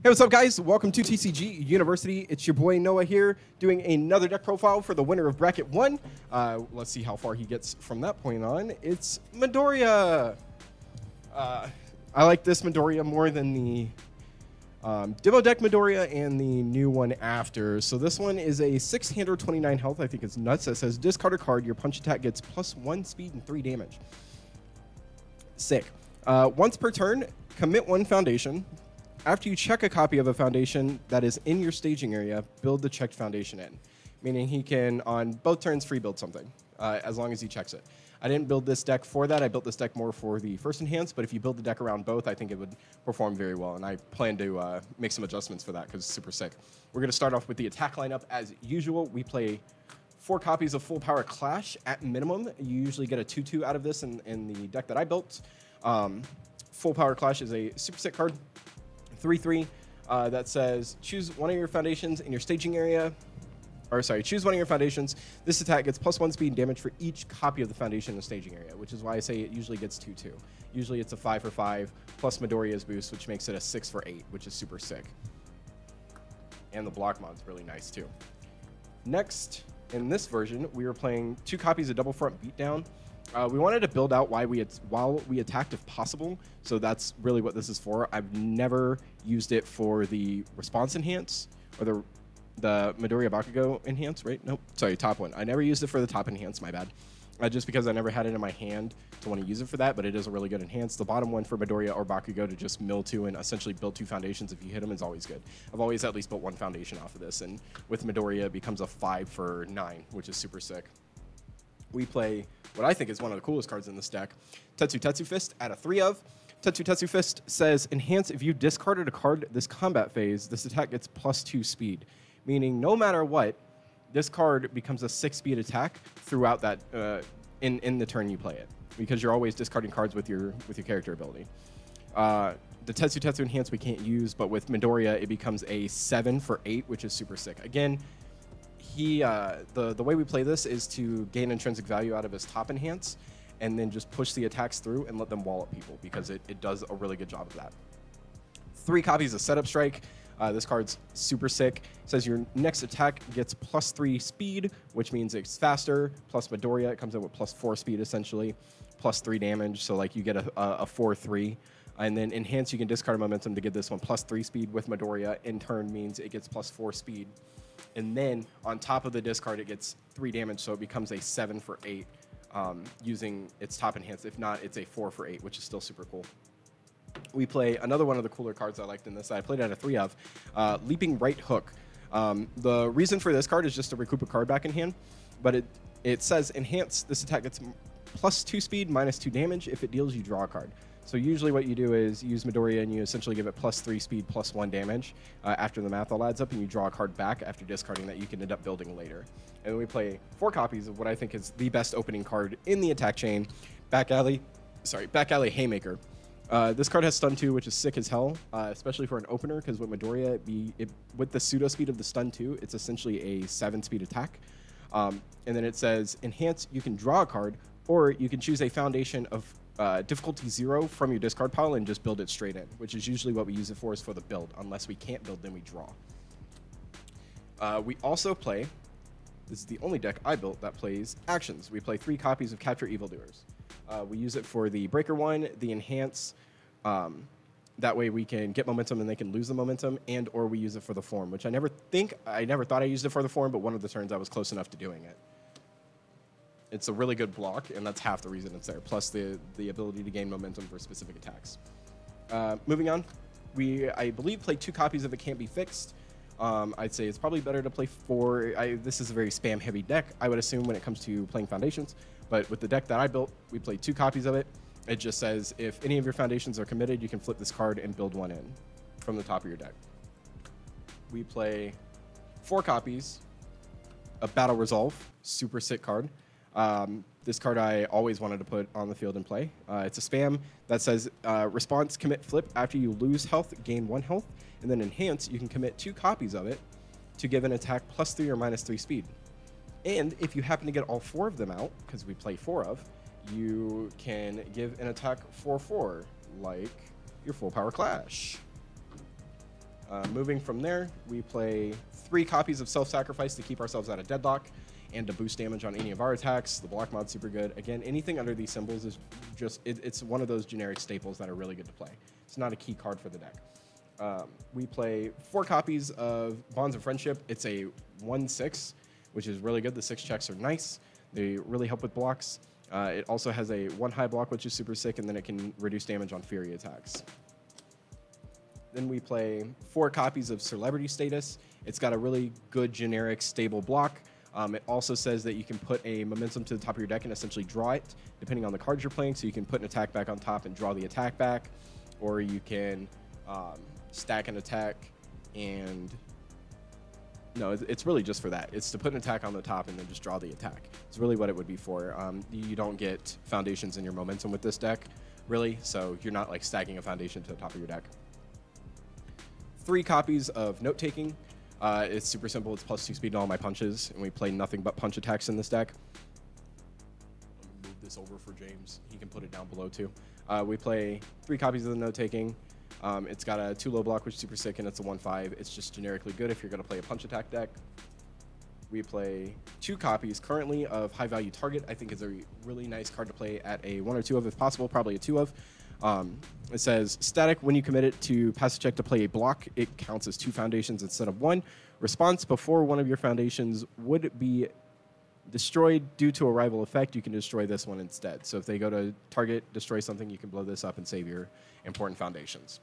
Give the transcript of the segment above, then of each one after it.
Hey, what's up, guys? Welcome to TCG University. It's your boy Noah here, doing another deck profile for the winner of Bracket 1. Let's see how far he gets from that point on. It's Midoriya. I like this Midoriya more than the demo deck Midoriya and the new one after. So this one is a 6-hander, 29 health. I think it's nuts. That says discard a card. Your punch attack gets +1 speed and 3 damage. Sick. Once per turn, commit 1 foundation. After you check a copy of a foundation that is in your staging area, build the checked foundation in. Meaning he can, on both turns, free build something, as long as he checks it. I didn't build this deck for that. I built this deck more for the first enhance, but if you build the deck around both, I think it would perform very well. And I plan to make some adjustments for that because it's super sick. We're going to start off with the attack lineup as usual. We play 4 copies of Full Power Clash at minimum. You usually get a 2/2 out of this in the deck that I built. Full Power Clash is a super sick card. 3/3 that says choose one of your foundations in your staging area, or sorry, choose one of your foundations. This attack gets +1 speed and damage for each copy of the foundation in the staging area, which is why I say it usually gets 2/2. Usually it's a 5 for 5 plus Midoriya's boost, which makes it a 6 for 8, which is super sick. And the block mod's really nice too. Next, in this version, we were playing 2 copies of Double Front Beatdown. We wanted to build out while we attacked if possible, so that's really what this is for. I've never used it for the response enhance or the Midoriya Bakugo enhance, right? Nope, sorry, top one. I never used it for the top enhance, my bad. Just because I never had it in my hand to want to use it for that, but it is a really good enhance. The bottom one for Midoriya or Bakugo to just mill 2 and essentially build 2 foundations if you hit them is always good. I've always at least built 1 foundation off of this, and with Midoriya it becomes a 5 for 9, which is super sick. We play what I think is one of the coolest cards in this deck, Tetsu Fist at a 3 of. Tetsu Fist says, enhance if you discarded a card this combat phase, this attack gets +2 speed. Meaning no matter what, this card becomes a 6 speed attack throughout that, in the turn you play it. Because you're always discarding cards with your character ability. The Tetsu enhance we can't use, but with Midoriya it becomes a 7 for 8, which is super sick. Again, the way we play this is to gain intrinsic value out of his top enhance and then just push the attacks through and let them wall up people because it does a really good job of that. 3 copies of Setup Strike. This card's super sick. It says your next attack gets +3 speed, which means it's faster, plus Midoriya. It comes in with +4 speed essentially, +3 damage. So like you get a 4/3. And then enhance, you can discard momentum to get this one +3 speed with Midoriya. In turn means it gets +4 speed. And then on top of the discard, it gets 3 damage, so it becomes a 7 for 8 using its top enhance. If not, it's a 4 for 8, which is still super cool. We play another one of the cooler cards I liked in this that I played at a 3 of, Leaping Right Hook. The reason for this card is just to recoup a card back in hand, but it says enhance, this attack gets +2 speed, -2 damage. If it deals, you draw a card. So usually what you do is use Midoriya and you essentially give it +3 speed, +1 damage after the math all adds up, and you draw a card back after discarding that you can end up building later. And then we play 4 copies of what I think is the best opening card in the attack chain, Back Alley Haymaker. This card has stun 2, which is sick as hell, especially for an opener, because with Midoriya, with the pseudo speed of the stun 2, it's essentially a 7 speed attack. And then it says, enhance, you can draw a card, or you can choose a foundation of difficulty 0 from your discard pile and just build it straight in, which is usually what we use it for, is for the build. Unless we can't build, then we draw. We also play, this is the only deck I built that plays actions. We play 3 copies of Capture Evildoers. We use it for the breaker one, the enhance, that way we can get momentum and they can lose the momentum, and or we use it for the form, which I never thought I used it for the form, but one of the turns I was close enough to doing it. It's a really good block, and that's half the reason it's there, plus the ability to gain momentum for specific attacks. Moving on, I believe, play 2 copies of It Can't Be Fixed. I'd say it's probably better to play 4. This is a very spam-heavy deck, I would assume, when it comes to playing foundations. But with the deck that I built, we played 2 copies of it. It just says, if any of your foundations are committed, you can flip this card and build 1 in from the top of your deck. We play 4 copies of Battle Resolve, super sick card. This card I always wanted to put on the field and play. It's a spam that says response, commit, flip. After you lose health, gain 1 health. And then enhance, you can commit 2 copies of it to give an attack +3 or -3 speed. And if you happen to get all 4 of them out, because we play 4 of, you can give an attack 4/4, like your Full Power Clash. Moving from there, we play 3 copies of Self-Sacrifice to keep ourselves out of deadlock and to boost damage on any of our attacks. The block mod's super good. Again, anything under these symbols is just, it's one of those generic staples that are really good to play. It's not a key card for the deck. We play 4 copies of Bonds of Friendship. It's a 1/6, which is really good. The 6 checks are nice. They really help with blocks. It also has a 1 high block, which is super sick, and then it can reduce damage on Fury attacks. Then we play 4 copies of Celebrity Status. It's got a really good generic stable block. It also says that you can put a momentum to the top of your deck and essentially draw it, depending on the cards you're playing. So you can put an attack back on top and draw the attack back, or you can stack an attack and... No, it's really just for that. It's to put an attack on the top and then just draw the attack. It's really what it would be for. You don't get foundations in your momentum with this deck, really, so you're not like stacking a foundation to the top of your deck. 3 copies of Note Taking. It's super simple. It's +2 speed to all my punches, and we play nothing but punch attacks in this deck. Let me move this over for James. He can put it down below too. We play 3 copies of the Note Taking. It's got a 2 low block, which is super sick, and it's a 1/5. It's just generically good if you're going to play a punch attack deck. We play 2 copies currently of High Value Target. I think it's a really nice card to play at a 1 or 2 of, if possible, probably a 2 of. It says, static, when you commit it to pass a check to play a block, it counts as 2 foundations instead of 1. Response, before one of your foundations would be destroyed due to a rival effect, you can destroy this one instead. So if they go to target, destroy something, you can blow this up and save your important foundations.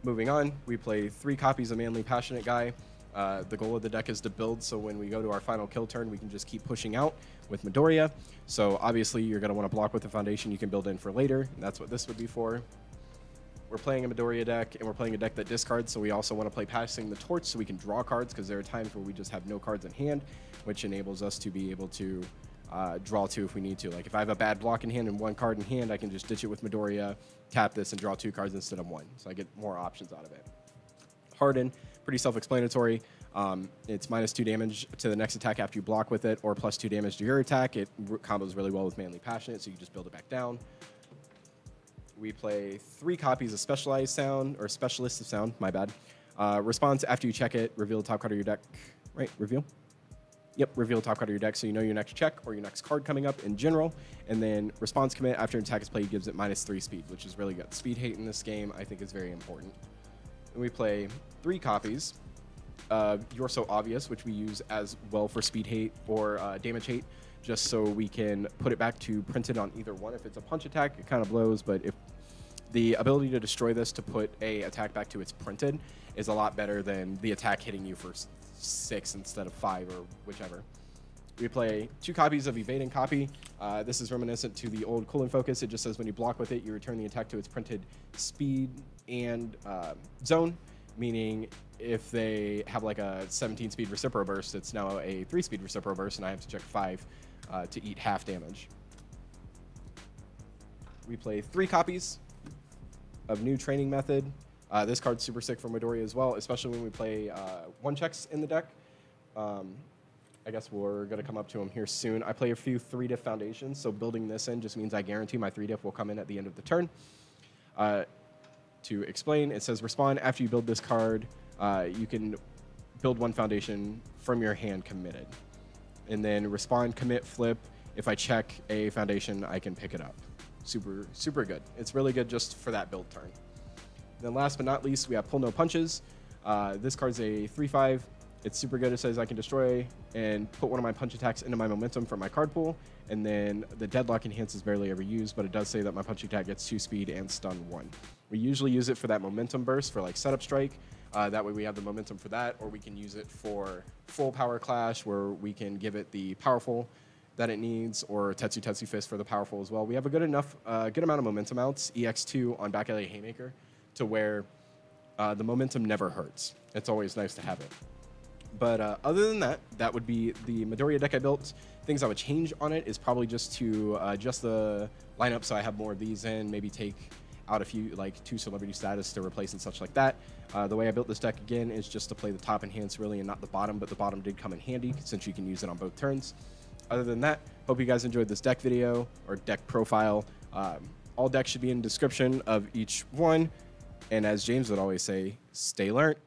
Moving on, we play 3 copies of Manly Passionate Guy. The goal of the deck is to build, so when we go to our final kill turn, we can just keep pushing out with Midoriya. So obviously, you're going to want to block with the foundation you can build in for later, and that's what this would be for. We're playing a Midoriya deck, and we're playing a deck that discards, so we also want to play Passing the Torch so we can draw cards, because there are times where we just have no cards in hand, which enables us to be able to draw 2 if we need to. Like if I have a bad block in hand and 1 card in hand, I can just ditch it with Midoriya, tap this, and draw 2 cards instead of 1. So I get more options out of it. Harden, pretty self-explanatory. It's -2 damage to the next attack after you block with it, or +2 damage to your attack. It combos really well with Manly Passionate, so you can just build it back down. We play 3 copies of Specialized Sound, or Specialist of Sound, my bad. Response, after you check it, reveal the top card of your deck. Right, reveal? Yep, reveal the top card of your deck so you know your next check or your next card coming up in general. And then response commit, after an attack is played, gives it -3 speed, which is really good. Speed hate in this game, I think, is very important. And we play 3 copies of You're So Obvious, which we use as well for speed hate or damage hate, just so we can put it back to printed on either one. If it's a punch attack, it kind of blows, but if the ability to destroy this to put a attack back to its printed is a lot better than the attack hitting you for 6 instead of 5 or whichever. We play 2 copies of Evading Copy. This is reminiscent to the old Cool and Focus. It just says when you block with it, you return the attack to its printed speed and zone, meaning if they have like a 17 speed Recipro Burst, it's now a 3 speed Recipro Burst, and I have to check 5 to eat half damage. We play 3 copies of New Training Method. This card's super sick for Midoriya as well, especially when we play 1 checks in the deck. I guess we're going to come up to them here soon. I play a few 3-diff foundations, so building this in just means I guarantee my 3-diff will come in at the end of the turn. To explain, it says respond after you build this card. You can build 1 foundation from your hand committed. And then respond, commit, flip. If I check a foundation, I can pick it up. Super, super good. It's really good just for that build turn. Then last but not least, we have Pull No Punches. This card's a 3/5. It's super good. It says I can destroy and put one of my punch attacks into my momentum from my card pool. And then the Deadlock Enhance is barely ever used, but it does say that my punch attack gets 2 speed and stun 1. We usually use it for that momentum burst for like setup strike. That way we have the momentum for that, or we can use it for full power clash where we can give it the powerful that it needs, or Tetsu Fist for the powerful as well. We have a good amount of momentum outs, EX2 on Back Alley Haymaker, to where the momentum never hurts. It's always nice to have it. But other than that, that would be the Midoriya deck I built. Things I would change on it is probably just to adjust the lineup so I have more of these in, maybe take out a few, like 2 celebrity status to replace and such like that. The way I built this deck again is just to play the top enhance really and not the bottom, but the bottom did come in handy since you can use it on both turns. Other than that, hope you guys enjoyed this deck video or deck profile. All decks should be in the description of each one. And as James would always say, stay learnt.